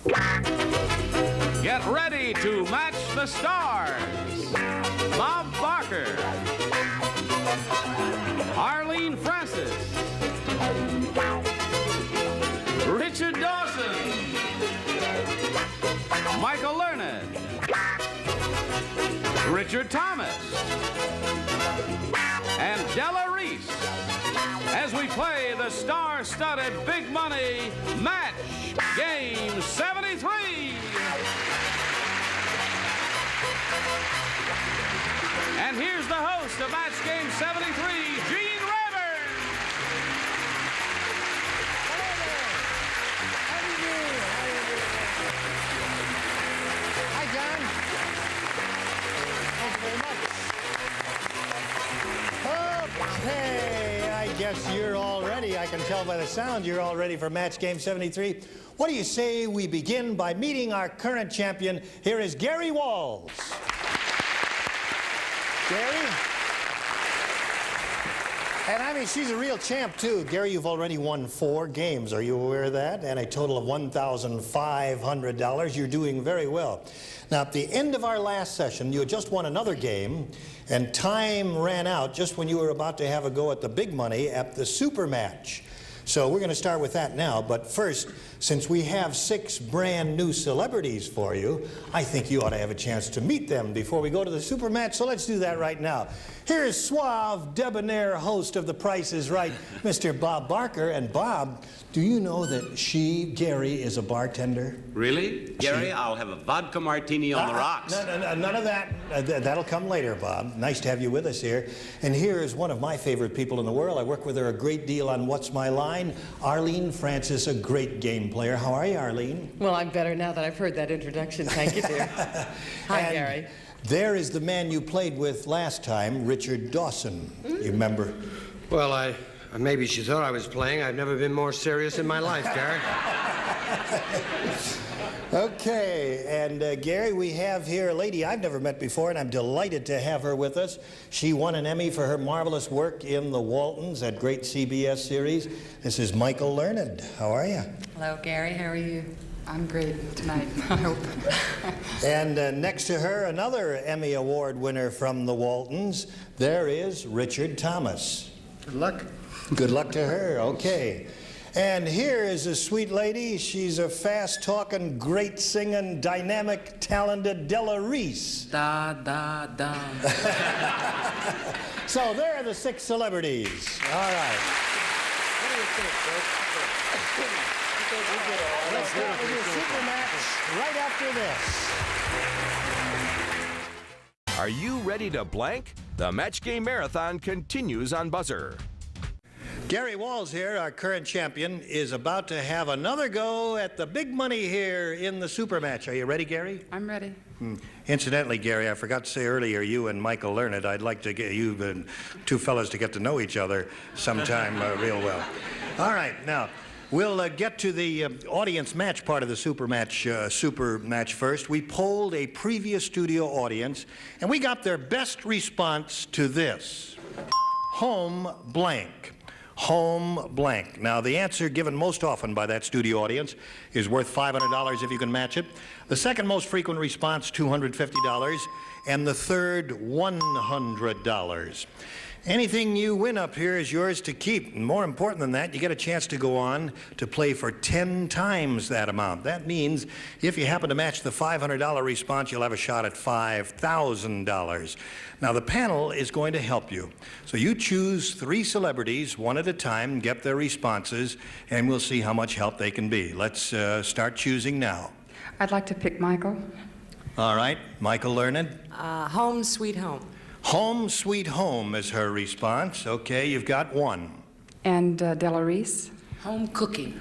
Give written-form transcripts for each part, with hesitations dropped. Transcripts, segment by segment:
Get ready to match the stars. Bob Barker, Arlene Francis, Richard Dawson, Michael Learned, Richard Thomas, and Della Reese as we play the star-studded Big Money Match Game 73. And here's the host of Match Game 73, Gene Rayburn. Hello there. How do you do? Hi, John. Thank you very much. Okay, I guess you're all ready. I can tell by the sound you're all ready for Match Game 73. What do you say we begin by meeting our current champion? Here is Gary Walls. Gary? And I mean, she's a real champ, too. Gary, you've already won 4 games. Are you aware of that? And a total of $1,500. You're doing very well. Now, at the end of our last session, you had just won another game, and time ran out just when you were about to have a go at the big money at the super match. So we're going to start with that now. But first, since we have 6 brand new celebrities for you, I think you ought to have a chance to meet them before we go to the super match. So let's do that right now. Here's suave, debonair host of The Price is Right, Mr. Bob Barker. And Bob, do you know that Gary, is a bartender? Really? Gary, I'll have a vodka martini on the rocks. None of that. That'll come later, Bob. Nice to have you with us here. And here is one of my favorite people in the world. I work with her a great deal on What's My Line. Arlene Francis, a great game player. How are you, Arlene? Well, I'm better now that I've heard that introduction. Thank you, dear. Hi, Gary. There is the man you played with last time, Richard Dawson. You remember? Well, maybe she thought I was playing. I've never been more serious in my life, Gary. Okay, and Gary, we have here a lady I've never met before, and I'm delighted to have her with us. She won an Emmy for her marvelous work in The Waltons, that great CBS series. This is Michael Learned. How are you? Hello, Gary. How are you? I'm great tonight, I hope. And next to her, another Emmy Award winner from The Waltons. There is Richard Thomas. Good luck. Good luck to her. Okay. And here is a sweet lady. She's a fast-talking, great-singing, dynamic, talented Della Reese. Da, da, da. So there are the 6 celebrities. All right. What do you think, folks? Let's start with your super match right after this. Are you ready to blank? The Match Game Marathon continues on Buzzer. Gary Walls here, our current champion, is about to have another go at the big money here in the super match. Are you ready, Gary? I'm ready. Incidentally, Gary, I forgot to say earlier, you and Michael Learned, I'd like to get you and 2 fellas to get to know each other sometime real well. All right, now, we'll get to the audience match part of the super match first. We polled a previous studio audience, and we got their best response to this. Home blank. Home blank. Now, the answer given most often by that studio audience is worth $500 if you can match it. The second most frequent response, $250, and the third, $100. Anything you win up here is yours to keep. And more important than that, you get a chance to go on to play for 10 times that amount. That means if you happen to match the $500 response, you'll have a shot at $5,000. Now, the panel is going to help you. So you choose 3 celebrities, one at a time, get their responses, and we'll see how much help they can be. Let's start choosing now. I'd like to pick Michael. All right, Michael Learned. Home Sweet Home. Home Sweet Home is her response. Okay, you've got 1. And Della Reese. Home Cooking.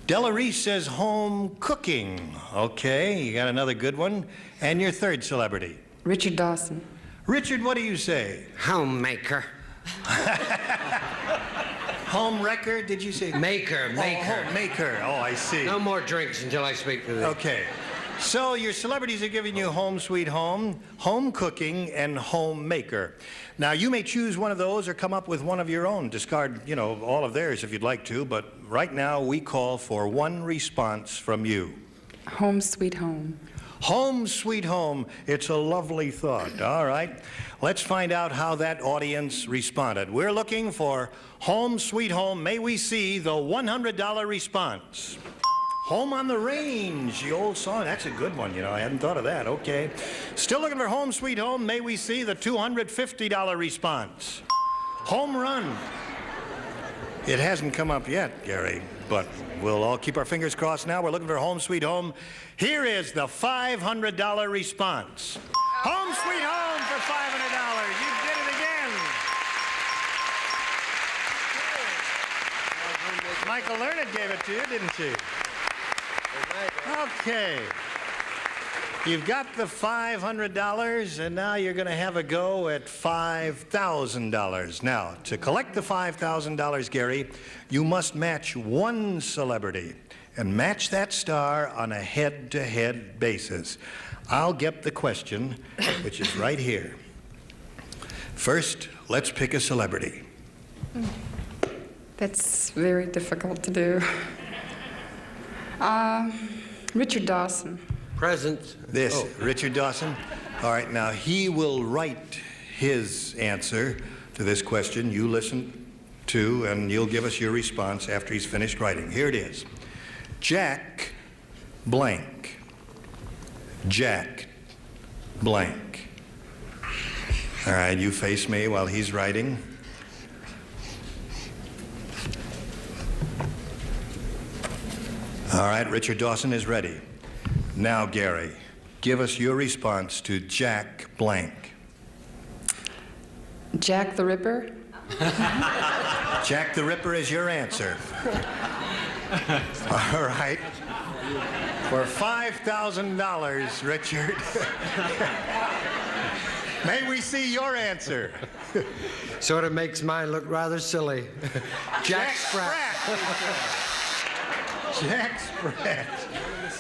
Della Reese says home cooking. Okay, you got another good one. And your third celebrity? Richard Dawson. Richard, what do you say? Homemaker. Home wrecker, did you say? Maker. Oh, homemaker. Oh, I see. No more drinks until I speak to them. Okay. So your celebrities are giving you Home Sweet Home, Home Cooking, and Homemaker. Now, you may choose one of those or come up with one of your own. Discard, you know, all of theirs if you'd like to, but right now we call for 1 response from you. Home Sweet Home. Home Sweet Home. It's a lovely thought. All right. Let's find out how that audience responded. We're looking for Home Sweet Home. May we see the $100 response? Home on the Range, the old song. That's a good one, you know. I hadn't thought of that. Okay. Still looking for Home Sweet Home. May we see the $250 response? Home Run. It hasn't come up yet, Gary, but we'll all keep our fingers crossed now. We're looking for Home Sweet Home. Here is the $500 response. Home Sweet Home for $500. You did it again. Michael Learned gave it to you, didn't she? Okay. You've got the $500, and now you're going to have a go at $5,000. Now, to collect the $5,000, Gary, you must match one celebrity and match that star on a head-to-head basis. I'll get the question, which is right here. First, let's pick a celebrity. That's very difficult to do. Richard Dawson. Present. Richard Dawson. All right, now he will write his answer to this question. You listen to, and you'll give us your response after he's finished writing. Here it is. Jack blank. Jack blank. All right, you face me while he's writing. All right, Richard Dawson is ready. Now, Gary, give us your response to Jack blank. Jack the Ripper. Jack the Ripper is your answer. All right. For $5,000, Richard. May we see your answer? Sort of makes mine look rather silly. Jack Sprat. Jack Sprat.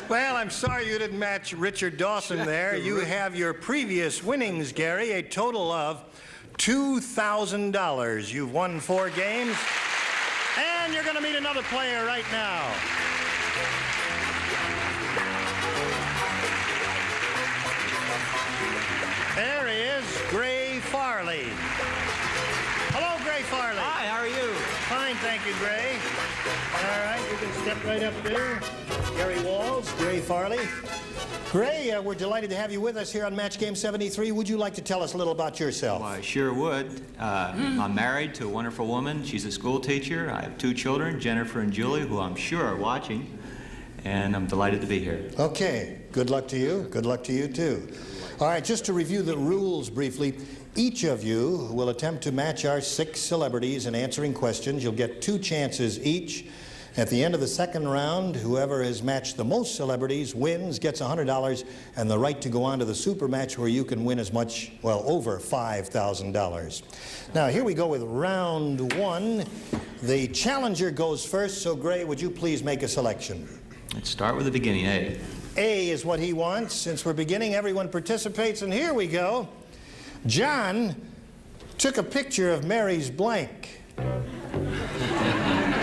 Well, I'm sorry you didn't match Richard Dawson there. You have your previous winnings, Gary, a total of $2,000. You've won 4 games, and you're going to meet another player right now. There he is, Gray Farley. Hello, Gray Farley. Hi, how are you? Fine, thank you, Gray. All right, you can step right up there. Gary Walls, Gray Farley. Gray, we're delighted to have you with us here on Match Game 73. Would you like to tell us a little about yourself? Well, I sure would. I'm married to a wonderful woman. She's a school teacher. I have 2 children, Jennifer and Julie, who I'm sure are watching. And I'm delighted to be here. Okay. Good luck to you. Good luck to you, too. All right, just to review the rules briefly, each of you will attempt to match our 6 celebrities in answering questions. You'll get 2 chances each. At the end of the second round, whoever has matched the most celebrities wins, gets $100, and the right to go on to the super match where you can win as much, well, over $5,000. Now, here we go with round 1. The challenger goes first, so Gray, would you please make a selection? Let's start with the beginning, A. A is what he wants. Since we're beginning, everyone participates, and here we go. John took a picture of Mary's blank.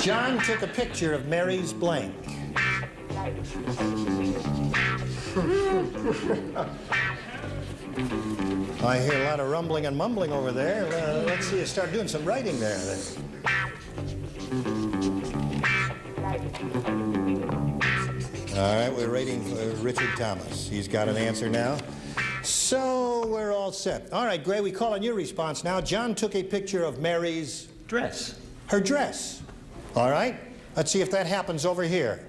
John took a picture of Mary's blank. I hear a lot of rumbling and mumbling over there. Let's see you start doing some writing there then. All right, we're waiting for Richard Thomas. He's got an answer now. So we're all set. All right, Gray, we call on your response now. John took a picture of Mary's... Dress. Her dress. All right, let's see if that happens over here.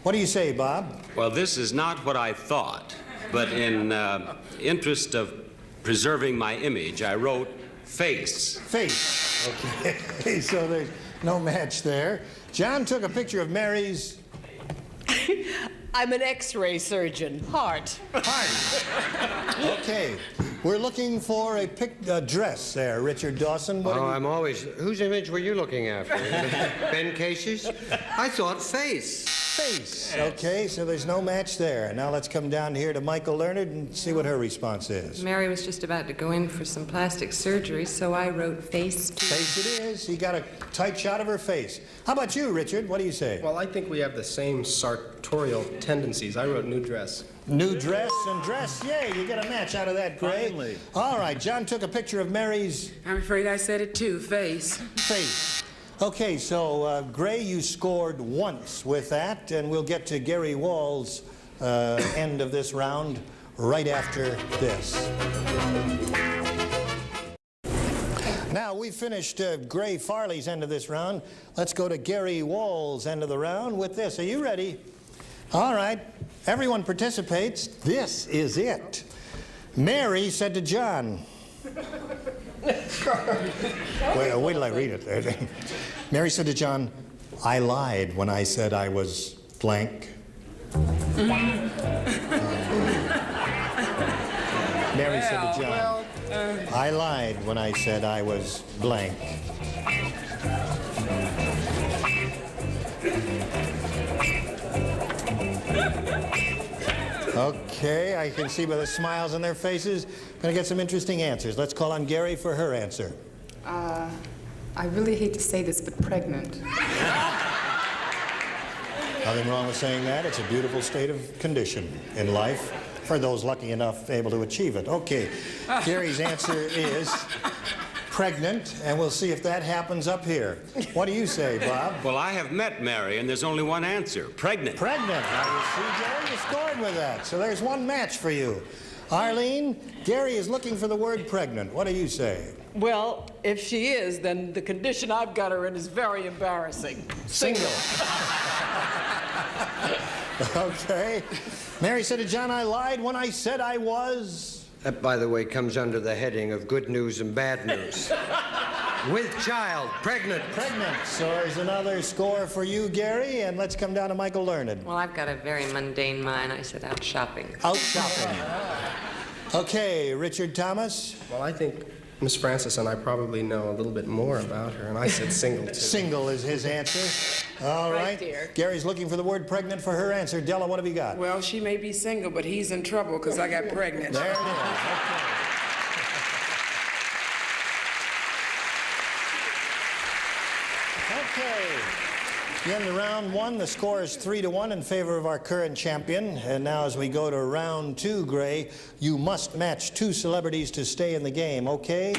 What do you say, Bob? Well, this is not what I thought, but in interest of preserving my image, I wrote face. Face. Okay, so there's no match there. John took a picture of Mary's... I'm an X-ray surgeon. Heart. Heart. Okay. We're looking for a dress there, Richard Dawson. Oh, I'm always... Whose image were you looking after? Ben Casey's? I thought face. Face. Okay, so there's no match there. Now let's come down here to Michael Leonard and see what her response is. Mary was just about to go in for some plastic surgery, so I wrote face too. Face it is. He got a tight shot of her face. How about you, Richard? What do you say? Well, I think we have the same sartorial tendencies. I wrote new dress. New dress and dress. Yay, you get a match out of that, Gray. Finally. All right, John took a picture of Mary's... I'm afraid I said it too, face. face. Okay, so Gray, you scored once with that, and we'll get to Gary Wall's end of this round right after this. Now, we've finished Gray Farley's end of this round. Let's go to Gary Wall's end of the round with this. Are you ready? All right. Everyone participates. This is it. Mary said to John... wait till I read it. Mary said to John, I lied when I said I was blank. Mary said to John, I lied when I said I was blank. Okay, I can see by the smiles on their faces. Gonna get some interesting answers. Let's call on Gary for her answer. I really hate to say this, but pregnant. Nothing wrong with saying that. It's a beautiful state of condition in life for those lucky enough able to achieve it. Okay, Gary's answer is pregnant, and we'll see if that happens up here. What do you say, Bob? Well, I have met Mary, and there's only one answer. Pregnant. Pregnant. Now, you see, Gary, you scored with that. So there's one match for you. Arlene, Gary is looking for the word pregnant. What do you say? Well, if she is, then the condition I've got her in is very embarrassing. Single. Okay. Mary said to John, I lied when I said I was... That, by the way, comes under the heading of good news and bad news. With child, pregnant. Pregnant. So there's another score for you, Gary, and let's come down to Michael Learned. Well, I've got a very mundane mind. I said out shopping. Out shopping. Okay, Richard Thomas. Well, I think Miss Francis and I probably know a little bit more about her, and I said single, too. Single is his answer. All right. Dear. Gary's looking for the word pregnant for her answer. Della, what have you got? Well, she may be single, but he's in trouble because I got pregnant. There it is. Okay. Okay. The end of round one, the score is 3-1 in favor of our current champion. And now as we go to round two, Gray, you must match two celebrities to stay in the game, okay?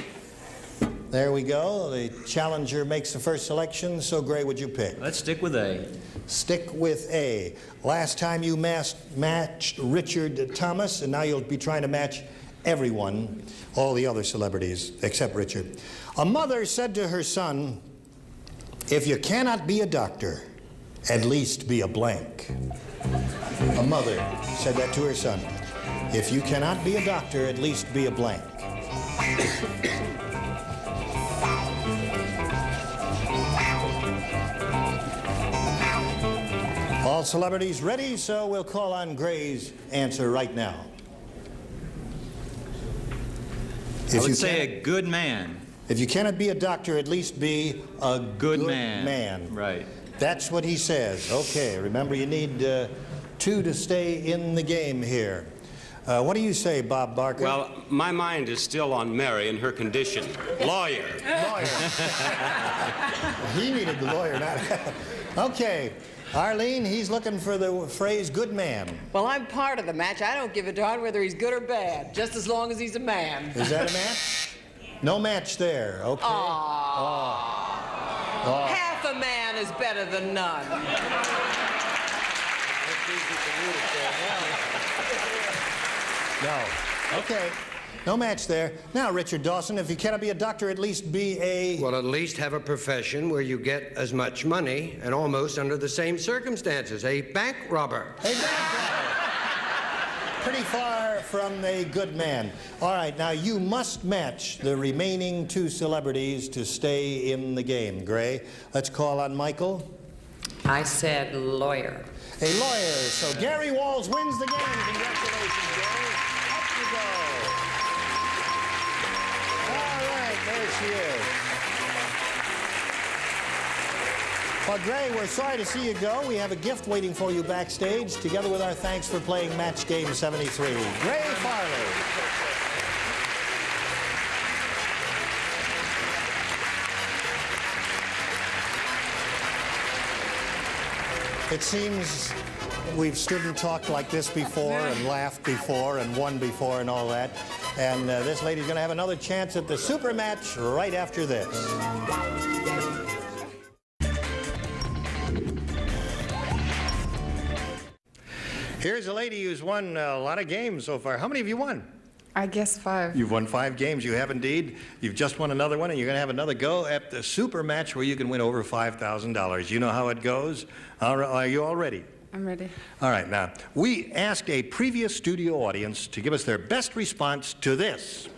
There we go. The challenger makes the first selection, so Gray, would you pick? Let's stick with A. Stick with A. Last time you matched Richard Thomas, and now you'll be trying to match everyone, all the other celebrities, except Richard. A mother said to her son, if you cannot be a doctor, at least be a blank. A mother said that to her son. If you cannot be a doctor, at least be a blank. All celebrities ready, so we'll call on Gray's answer right now. I would say a good man. If you cannot be a doctor, at least be a good man. Right. That's what he says. Okay, remember you need two to stay in the game here. What do you say, Bob Barker? Well, my mind is still on Mary and her condition. Lawyer. Lawyer. He needed the lawyer, not... Okay. Arlene, he's looking for the phrase good man. Well, I'm part of the match. I don't give a darn whether he's good or bad, just as long as he's a man. Is that a match? No match there. Okay. Oh. Half a man is better than none. No. Okay. No match there. Now, Richard Dawson, if you cannot be a doctor, at least be a... Well, at least have a profession where you get as much money and almost under the same circumstances. A bank robber. A bank robber. Pretty far from a good man. All right, now you must match the remaining two celebrities to stay in the game. Gray, let's call on Michael. I said lawyer. A lawyer. So Gary Walls wins the game. Congratulations, Gary. Up you go. All right, there she is. Well, Gray, we're sorry to see you go. We have a gift waiting for you backstage, together with our thanks for playing Match Game 73. Gray Farley. It seems we've stood and talked like this before and laughed before and won before and all that. And this lady's going to have another chance at the super match right after this. Here's a lady who's won a lot of games so far. How many have you won? I guess 5. You've won 5 games. You have indeed. You've just won another one, and you're going to have another go at the super match where you can win over $5,000. You know how it goes? Are you all ready? I'm ready. All right. Now, we asked a previous studio audience to give us their best response to this.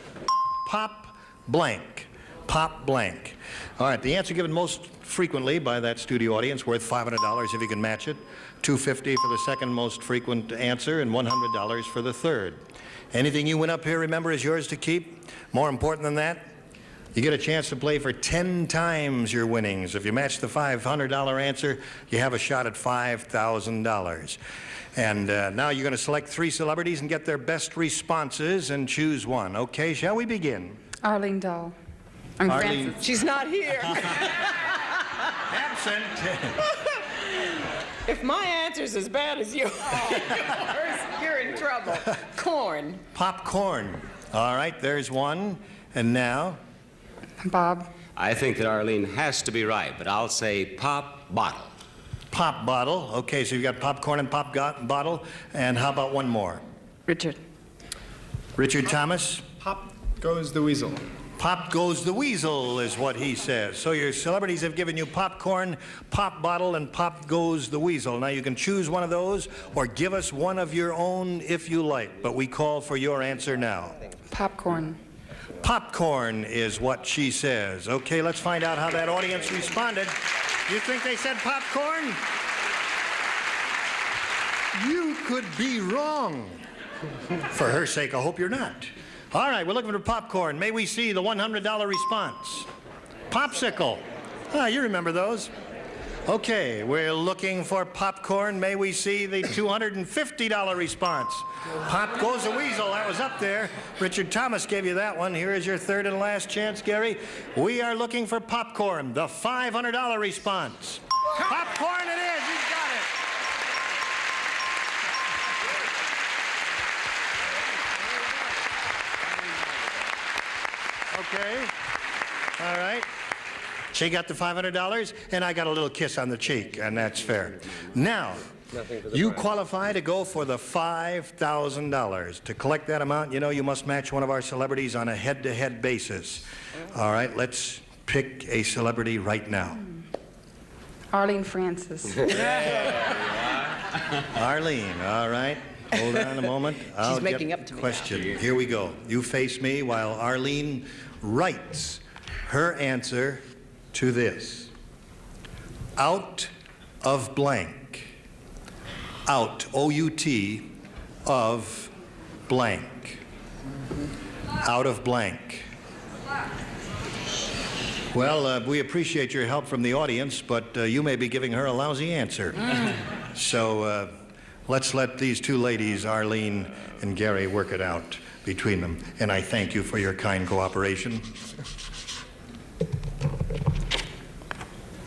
Pop blank. Pop blank. All right. The answer given most frequently by that studio audience, worth $500 if you can match it, $250 for the second most frequent answer, and $100 for the third. Anything you win up here, remember, is yours to keep. More important than that, you get a chance to play for 10 times your winnings. If you match the $500 answer, you have a shot at $5,000. And now you're going to select 3 celebrities and get their best responses and choose one. Okay, shall we begin? Arlene Dahl. Arlene. Francis. She's not here. Absent. If my answer's as bad as yours, you're in trouble. Corn. Popcorn. All right, there's one. And now? Bob. I think that Arlene has to be right, but I'll say pop bottle. Pop bottle. Okay, so you've got popcorn and pop bottle. And how about one more? Richard. Richard Thomas? Pop goes the weasel. Pop goes the weasel is what he says. So your celebrities have given you popcorn, pop bottle, and pop goes the weasel. Now you can choose one of those or give us one of your own if you like, but we call for your answer now. Popcorn. Popcorn is what she says. Okay, let's find out how that audience responded. You think they said popcorn? You could be wrong. For her sake, I hope you're not. All right, we're looking for popcorn. May we see the $100 response? Popsicle. Ah, you remember those. Okay, we're looking for popcorn. May we see the $250 response? Pop goes the weasel. That was up there. Richard Thomas gave you that one. Here is your third and last chance, Gary. We are looking for popcorn. The $500 response. Popcorn it is. He's got it. Okay. All right. She got the $500, and I got a little kiss on the cheek, and that's fair. Now, you qualify to go for the $5,000. To collect that amount, you know you must match one of our celebrities on a head-to-head basis. All right, let's pick a celebrity right now. Arlene Francis. Arlene, all right. Hold on a moment. She's making up to me. Question. Here we go. You face me while Arlene writes her answer to this. Out of blank. Out, O-U-T, of blank. Out of blank. Well, we appreciate your help from the audience, but you may be giving her a lousy answer. So let's let these two ladies, Arlene and Gary, work it out between them. And I thank you for your kind cooperation.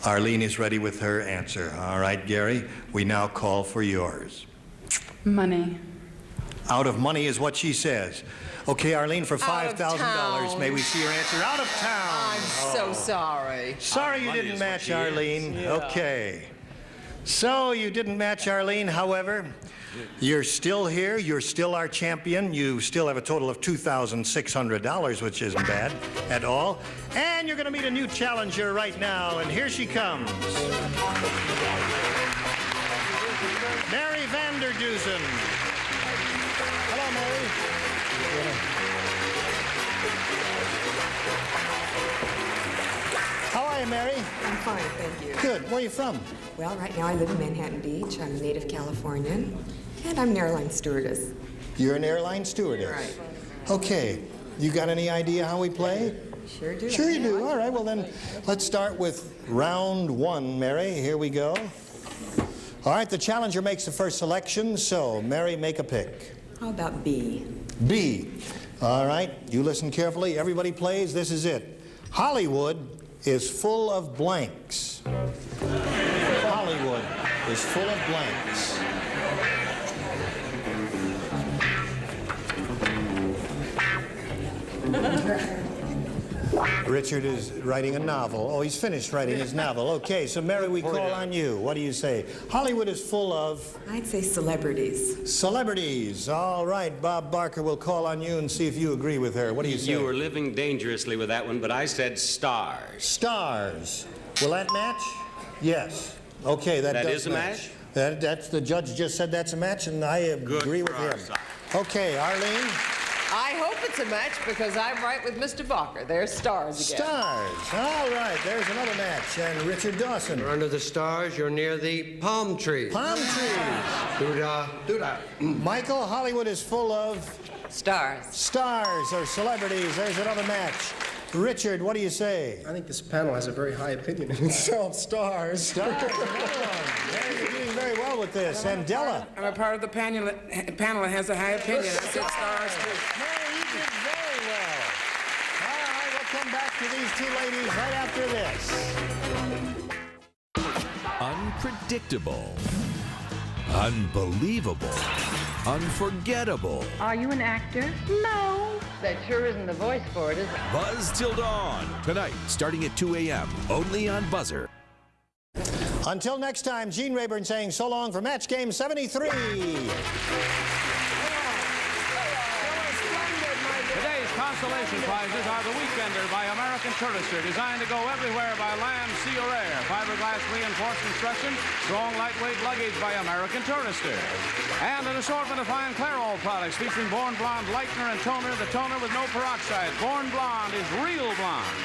Arlene is ready with her answer. All right, Gary, we now call for yours. Money. Out of money is what she says. Okay, Arlene, for $5,000, may we see your answer? Out of town. I'm so sorry. Sorry you didn't match, Arlene. Yeah. Okay. So you didn't match, Arlene. However, you're still here. You're still our champion. You still have a total of $2,600, which isn't bad at all. And you're going to meet a new challenger right now, and here she comes. Mary Vanderdusen. Hello, Mary. How are you, Mary? I'm fine, thank you. Good. Where are you from? Well, right now I live in Manhattan Beach. I'm a native Californian, and I'm an airline stewardess. You're an airline stewardess? Right. Okay. You got any idea how we play? Sure do. Sure you do. All right, well then, let's start with round one, Mary. Here we go. All right, the challenger makes the first selection, so Mary, make a pick. How about B? B. All right, you listen carefully. Everybody plays. This is it. Hollywood is full of blanks. Hollywood is full of blanks. Richard is writing a novel. Oh, he's finished writing his novel. Okay, so Mary, we call on you. What do you say? Hollywood is full of... I'd say celebrities. Celebrities. All right, Bob Barker, will call on you and see if you agree with her. What do you say? You were living dangerously with that one, but I said stars. Stars. Will that match? Yes. Okay, that does is a match? That's the judge just said that's a match, and I agree with him. Okay, Arlene. I hope it's a match because I'm right with Mr. Barker. There's stars again. Stars. All right, there's another match. And Richard Dawson. You're under the stars. You're near the palm trees. Palm trees. Doo-dah, doo-dah. Michael, Hollywood is full of... Stars. Stars or celebrities. There's another match. Richard, what do you say? I think this panel has a very high opinion of itself. Stars. Stars. You're doing very well with this. And Della. I'm a part of the panel that has a high opinion. I said stars, too. Mary, you did very well. All right, we'll come back to these two ladies right after this. Unpredictable. Unbelievable. Unforgettable. Are you an actor? No. That sure isn't the voice for it, is it? Buzz Till Dawn. Tonight, starting at 2 a.m. Only on Buzzer. Until next time, Gene Rayburn saying so long for Match Game 73. Today's consolation prizes are the Weekender by American Tourister, designed to go everywhere by land, sea, or air. Fiberglass reinforced construction, strong, lightweight luggage by American Tourister. And an assortment of fine Clairol products featuring Born Blonde Lightener and Toner, the toner with no peroxide. Born Blonde is real blonde.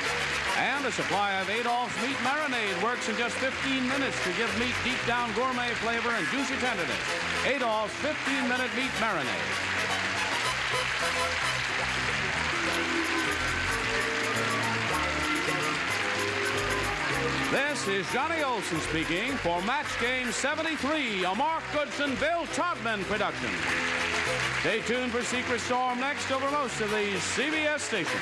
And a supply of Adolph's Meat Marinade works in just 15 minutes to give meat deep down gourmet flavor and juicy tenderness. Adolph's 15-minute meat marinade. This is Johnny Olson speaking for Match Game 73, a Mark Goodson, Bill Todman production. Stay tuned for Secret Storm next over most of these CBS stations.